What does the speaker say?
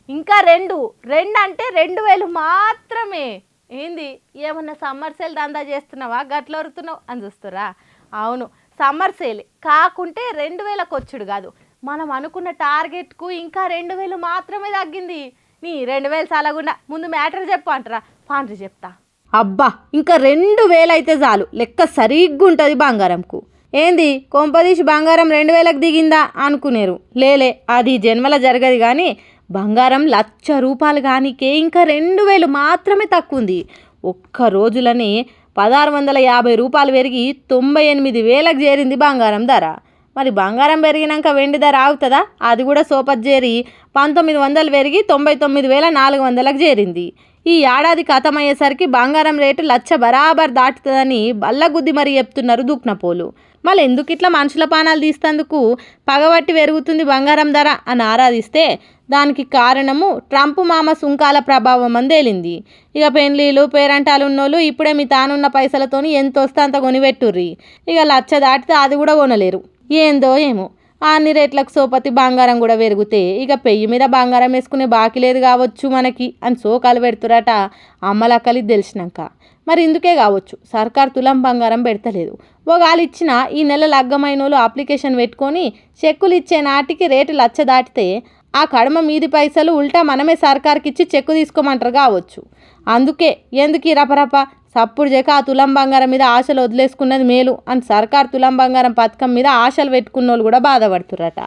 ఇంకా రెండు రెండు అంటే 2000 మాత్రమే. ఏంది ఏమన్నా సమ్మర్ సేల్ దందా చేస్తున్నావా గట్ల వరుతున్నావు అని చూస్తురా? అవును, సమ్మర్ సేల్ కాకుంటే 2000కి వచ్చుడు కాదు, మనం అనుకున్న టార్గెట్కు ఇంకా 2000 మాత్రమే తగ్గింది. నీ 2000 సాలగుండా ముందు మ్యాటర్ చెప్పు అంటారా? పాండ్రి చెప్తా. అబ్బా, ఇంకా 2000 అయితే చాలు, లెక్క సరిగ్గా ఉంటుంది బంగారంకు. ఏంది కొంపదీసి బంగారం 2000కి దిగిందా అనుకునేరు. లేలే, అది జన్మల జరగదు. కానీ బంగారం ₹1,00,000 కానికే ఇంకా 2000 మాత్రమే తక్కువ ఉంది. ఒక్క రోజులని ₹1,650 పెరిగి 98,000కి చేరింది బంగారం ధర. మరి బంగారం పెరిగినాక వెండి ధర ఆగుతుందా? అది కూడా సోపత్ చేరి 1900 పెరిగి 99,400కి చేరింది. ఈ ఏడాది ఖతమయ్యేసరికి బంగారం రేటు 1,00,000 బరాబర్ దాటుతుందని బల్లగుద్ది మరి చెప్తున్నారు దుక్నపోలు. మళ్ళీ ఎందుకు ఇట్లా మనుషుల పానాలు తీస్తందుకు పగబట్టి పెరుగుతుంది బంగారం ధర అని ఆరాధిస్తే దానికి కారణము ట్రంప్ మామ సుంకాల ప్రభావం అని తేలింది. ఇక పెండ్లీలు పేరంటాలు ఉన్నోళ్ళు ఇప్పుడే మీ తానున్న పైసలతోని ఎంత వస్తే అంత కొనిపెట్టుర్రి. ఇక 1,00,000 దాటితే అది కూడా కొనలేరు. ఏందో ఏమో అన్ని రేట్లకు సోపతి బంగారం కూడా పెరిగితే ఇక పెయ్యి మీద బంగారం వేసుకునే బాకీ లేదు కావచ్చు మనకి అని సోకాలు పెడుతురట అమ్మలక్కలి తెలిసినాక. మరి ఇందుకే కావచ్చు సర్కార్ తులం బంగారం పెడతలేదు. ఒకళ్ళు ఇచ్చిన ఈ నెల లగ్గమైన వాళ్ళు అప్లికేషన్ పెట్టుకొని చెక్కులు ఇచ్చే నాటికి రేటు 1,00,000 దాటితే ఆ కడమ మీది పైసలు ఉల్టా మనమే సర్కార్కి ఇచ్చి చెక్కు తీసుకోమంటారు కావచ్చు. అందుకే ఎందుకు ఈ రపరప సప్పుడు చేక ఆ తులం బంగారం మీద ఆశలు వదిలేసుకున్నది మేలు అని సర్కార్ తులం బంగారం పథకం మీద ఆశలు పెట్టుకున్న వాళ్ళు కూడా బాధపడుతురట.